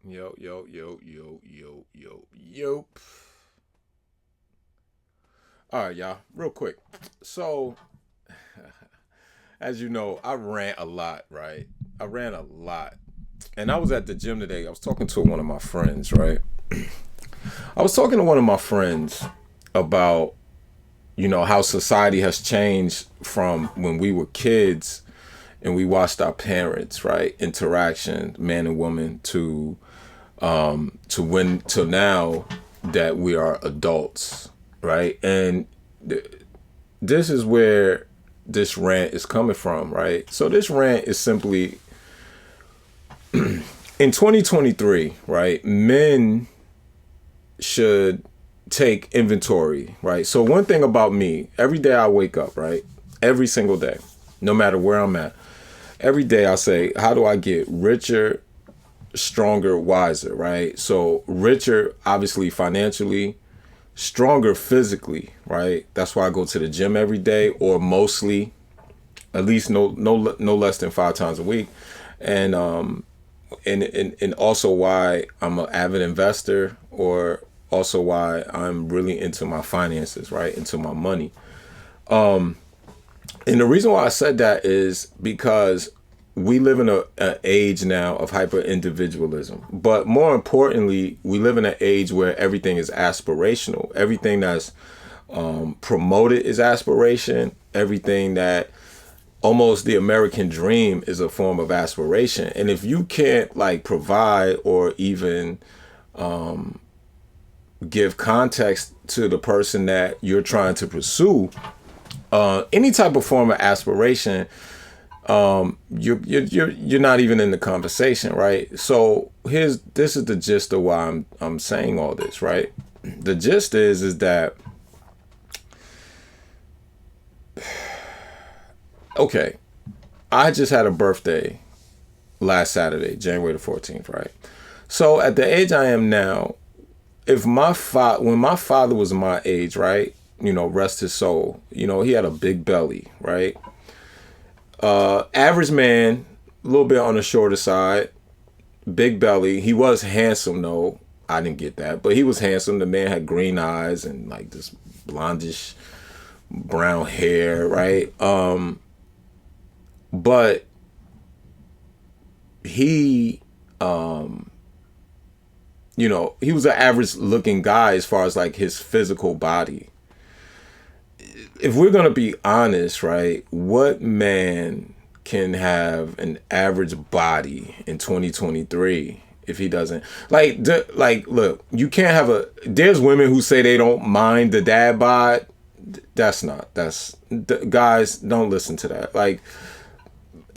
Yo, yo, yo, yo, yo, yo, yo. All right, y'all, real quick. So, as you know, I rant a lot, right? I ran a lot. And I was at the gym today. I was talking to one of my friends, right? I was talking to one of my friends about, how society has changed from when we were kids and we watched our parents, right? Interaction, man and woman, to when till now that we are adults, right? And this is where this rant is coming from, right? So this rant is simply in 2023, right? Men should take inventory, right? So one thing about me, every day I wake up, right? Every single day, no matter where I'm at, every day I say, how do I get richer, stronger, wiser, right? So richer, obviously financially, stronger physically, right? That's why I go to the gym every day, or mostly, at least no less than 5 times a week, and and also why I'm an avid investor, or also why I'm really into my finances, right? Into my money. And the reason why I said that is because we live in an age now of hyper individualism. But more importantly, we live in an age where everything is aspirational. Everything that's promoted is aspiration. Everything that almost the American dream is a form of aspiration. And if you can't like provide or even give context to the person that you're trying to pursue, any type of form of aspiration, you're not even in the conversation, right? So this is the gist of why I'm saying all this, right? The gist is that okay, I just had a birthday last Saturday, January the 14th, right? So at the age I am now, if when my father was my age, right? Rest his soul. He had a big belly, right? Average man, a little bit on the shorter side, big belly. He was handsome though. I didn't get that, but he was handsome. The man had green eyes and like this blondish brown hair, right? But he, he was an average looking guy as far as like his physical body. If we're gonna be honest, right, what man can have an average body in 2023 if he doesn't like look, you can't have a there's women who say they don't mind the dad bod. That's guys, don't listen to that. Like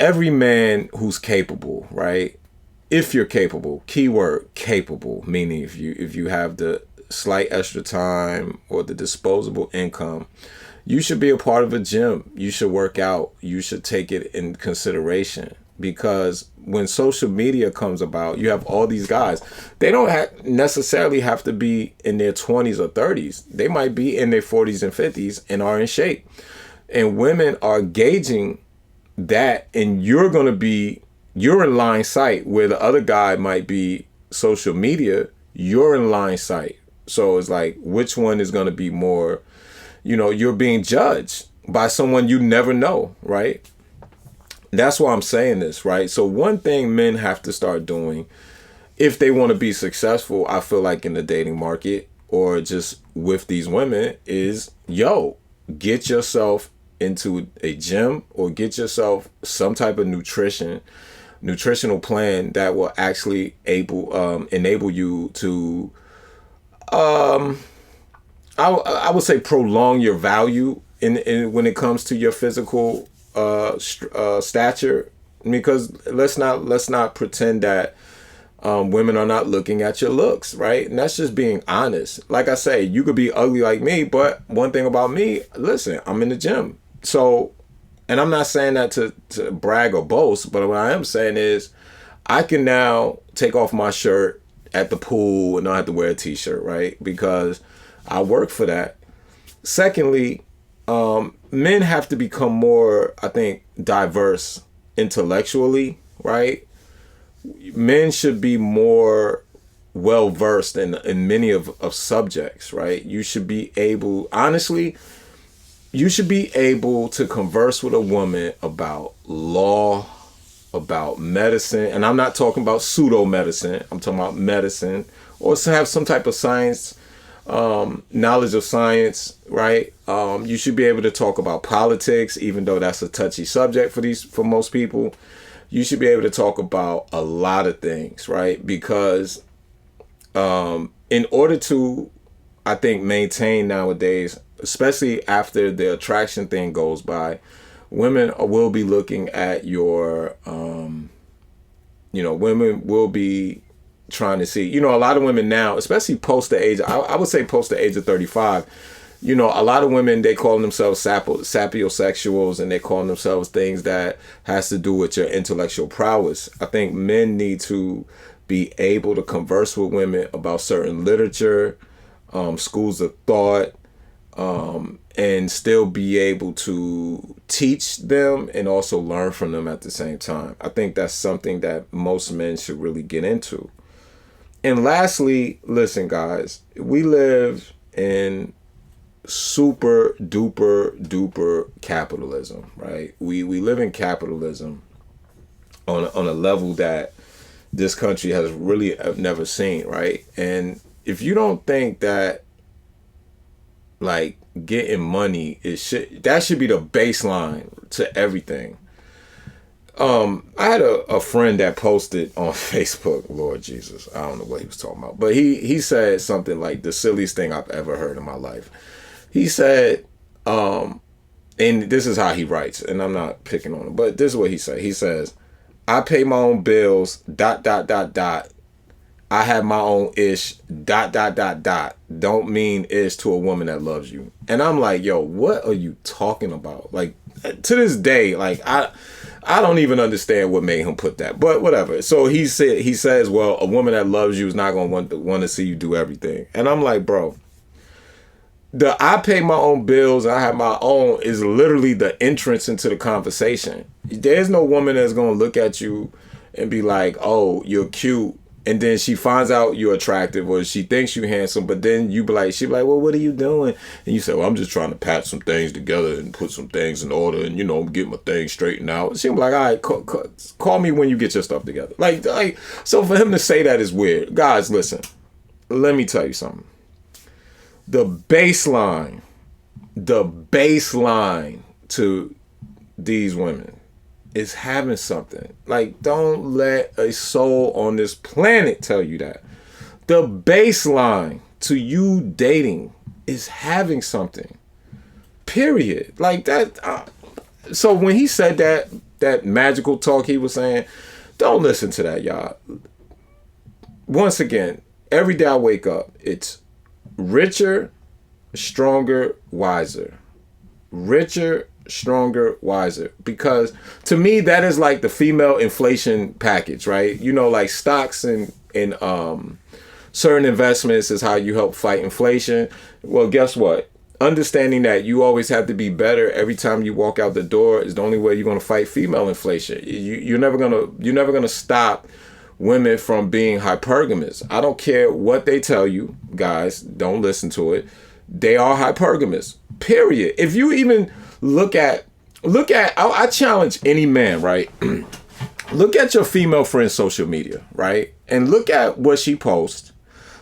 every man who's capable, right? If you're capable, keyword capable, meaning if you have the slight extra time or the disposable income, you should be a part of a gym. You should work out. You should take it in consideration, because when social media comes about, you have all these guys. They don't necessarily have to be in their 20s or 30s. They might be in their 40s and 50s and are in shape. And women are gauging that, and you're in line sight where the other guy might be social media. You're in line sight. So it's like, which one is going to be more, you're being judged by someone you never know, right? That's why I'm saying this, right? So one thing men have to start doing if they want to be successful, I feel like in the dating market or just with these women, is get yourself into a gym or get yourself some type of nutritional plan that will actually enable you to I would say prolong your value in when it comes to your physical stature, because let's not pretend that women are not looking at your looks, right? And that's just being honest. Like I say, you could be ugly like me, but one thing about me, listen, I'm in the gym. So, and I'm not saying that to brag or boast, but what I am saying is I can now take off my shirt at the pool and not have to wear a t-shirt, right? Because I work for that. Secondly, men have to become more, I think, diverse intellectually, right? men should be more well versed in many of subjects, right? You should be able, honestly, you should be able to converse with a woman about law, about medicine, and I'm not talking about pseudo medicine. I'm talking about medicine, or to have some type of science, knowledge of science, right? You should be able to talk about politics, even though that's a touchy subject for most people. You should be able to talk about a lot of things, right? Because in order to, I think, maintain nowadays, especially after the attraction thing goes by, women will be looking at your, women will be trying to see, a lot of women now, especially post the age, I would say post the age of 35, a lot of women, they call themselves sapiosexuals, and they call themselves things that has to do with your intellectual prowess. I think men need to be able to converse with women about certain literature, schools of thought, and still be able to teach them and also learn from them at the same time. I think that's something that most men should really get into. And lastly, listen, guys, we live in super duper capitalism, right? We live in capitalism on a level that this country has really never seen, right? And if you don't think that, like, getting money that should be the baseline to everything. I had a friend that posted on Facebook, Lord Jesus, I don't know what he was talking about, but he said something like the silliest thing I've ever heard in my life. He said, and this is how he writes, and I'm not picking on him, but this is what he said. He says, I pay my own bills, ... I have my own ish, ... don't mean ish to a woman that loves you. And I'm like, yo, what are you talking about? Like, to this day, like, I don't even understand what made him put that, but whatever. So he says, well, a woman that loves you is not going to want to see you do everything. And I'm like, bro, I pay my own bills, I have my own is literally the entrance into the conversation. There's no woman that's going to look at you and be like, oh, you're cute. And then she finds out you're attractive, or she thinks you handsome, but then she be like, well, what are you doing? And you say, well, I'm just trying to patch some things together and put some things in order and, get my things straightened out. She be like, all right, call me when you get your stuff together. Like, so for him to say that is weird. Guys, listen, let me tell you something. The baseline to these women is having something. Like, don't let a soul on this planet tell you that. The baseline to you dating is having something. Period. Like that. So when he said that magical talk he was saying, don't listen to that, y'all. Once again, every day I wake up, it's richer, stronger, wiser. Richer, stronger, wiser. Because to me, that is like the female inflation package, right? Like stocks and certain investments is how you help fight inflation. Well, guess what? Understanding that you always have to be better every time you walk out the door is the only way you're going to fight female inflation. You're never gonna stop women from being hypergamous. I don't care what they tell you, guys. Don't listen to it. They are hypergamous. Period. If you even look at, I challenge any man, right? Look at your female friend's social media, right? And look at what she posts.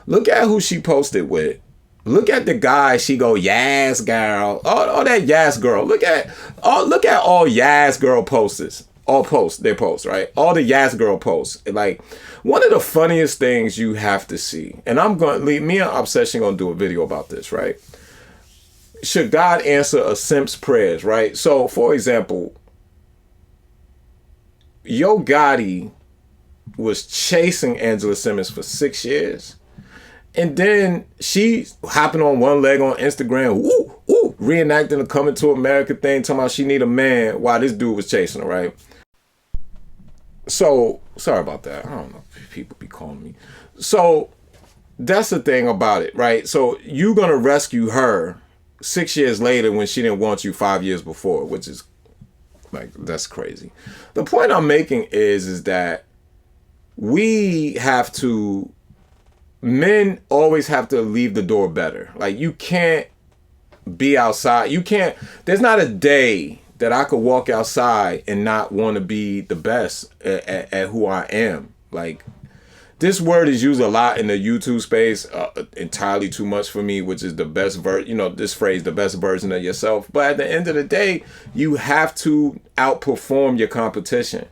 Look at who she posted with. Look at the guy she go, yes, girl. All that yes, girl. Look at all yes, girl posts. All posts, they post, right? All the yes, girl posts. Like, one of the funniest things you have to see, and me and Obsession gonna do a video about this, right? Should God answer a simp's prayers, right? So, for example, Yo Gotti was chasing Angela Simmons for 6 years. And then she hopping on one leg on Instagram, reenacting the Coming to America thing, talking about she need a man while this dude was chasing her, right? So, sorry about that. I don't know if people be calling me. So, that's the thing about it, right? So, you're going to rescue her 6 years later when she didn't want you 5 years before, which is, like, that's crazy. The point I'm making is that we have to, men always have to leave the door better. Like, you can't be outside. You can't, there's not a day that I could walk outside and not want to be the best at who I am. Like, this word is used a lot in the YouTube space, entirely too much for me, which is the best this phrase, the best version of yourself. But at the end of the day, you have to outperform your competition.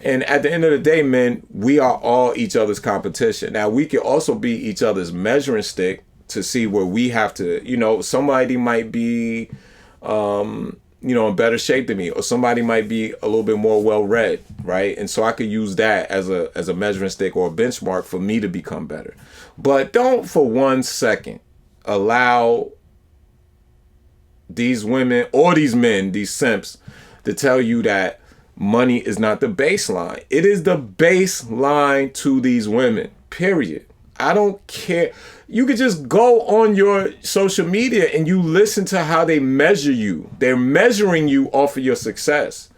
And at the end of the day, men, we are all each other's competition. Now, we can also be each other's measuring stick to see where we have to, somebody might be, in better shape than me, or somebody might be a little bit more well-read, right? And so I could use that as a measuring stick or a benchmark for me to become better. But don't for 1 second allow these women or these men, these simps, to tell you that money is not the baseline. It is the baseline to these women, period. I don't care. You could just go on your social media and you listen to how they measure you. They're measuring you off of your success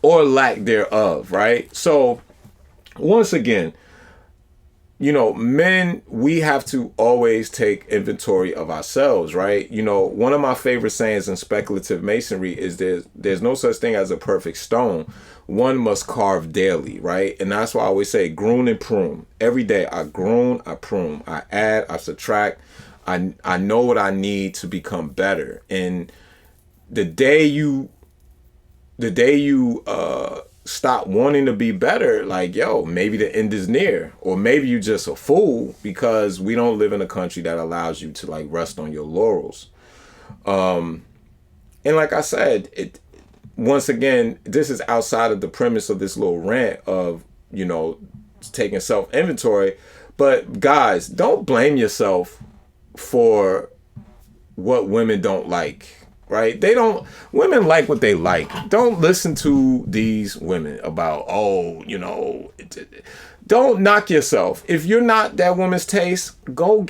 or lack thereof, right? So once again, men, we have to always take inventory of ourselves, right? One of my favorite sayings in speculative masonry is there's no such thing as a perfect stone. One must carve daily, right? And that's why I always say groom and prune. Every day I groom, I prune, I add, I subtract. I know what I need to become better. And the day you stop wanting to be better, like, maybe the end is near, or maybe you just a fool because we don't live in a country that allows you to like rest on your laurels. And like I said, once again, this is outside of the premise of this little rant of, taking self-inventory. But guys, don't blame yourself for what women don't like. Right? Women like what they like. Don't listen to these women about, don't knock yourself. If you're not that woman's taste, go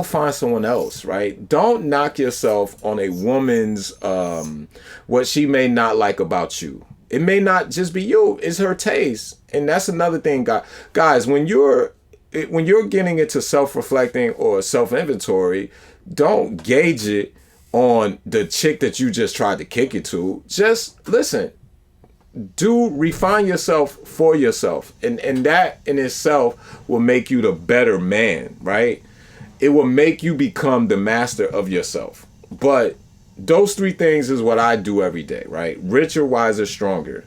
find someone else, right? Don't knock yourself on a woman's, what she may not like about you. It may not just be you, it's her taste. And that's another thing, guys, when you're getting into self-reflecting or self-inventory, don't gauge it on the chick that you just tried to kick it to. Just listen, refine yourself for yourself. And that in itself will make you the better man, right? It will make you become the master of yourself. But those 3 things is what I do every day, right? Richer, wiser, stronger.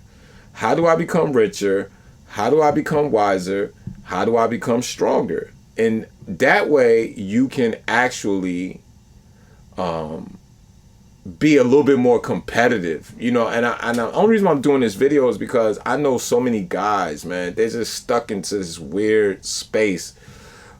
How do I become richer? How do I become wiser? How do I become stronger? And that way you can actually be a little bit more competitive, and the only reason I'm doing this video is because I know so many guys, man, they're just stuck into this weird space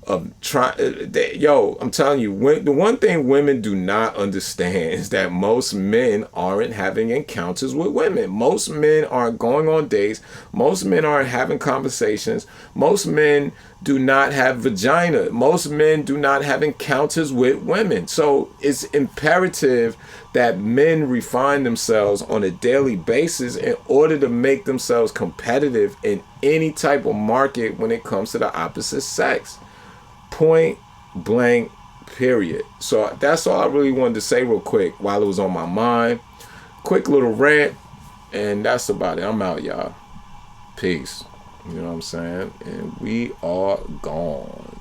of I'm telling you, the one thing women do not understand is that most men aren't having encounters with women. Most men aren't going on dates. Most men aren't having conversations. Most men do not have vagina. Most men do not have encounters with women. So it's imperative that men refine themselves on a daily basis in order to make themselves competitive in any type of market when it comes to the opposite sex. Point blank, period. So that's all I really wanted to say real quick while it was on my mind. Quick little rant, and that's about it. I'm out, y'all. Peace. You know what I'm saying? And we are gone.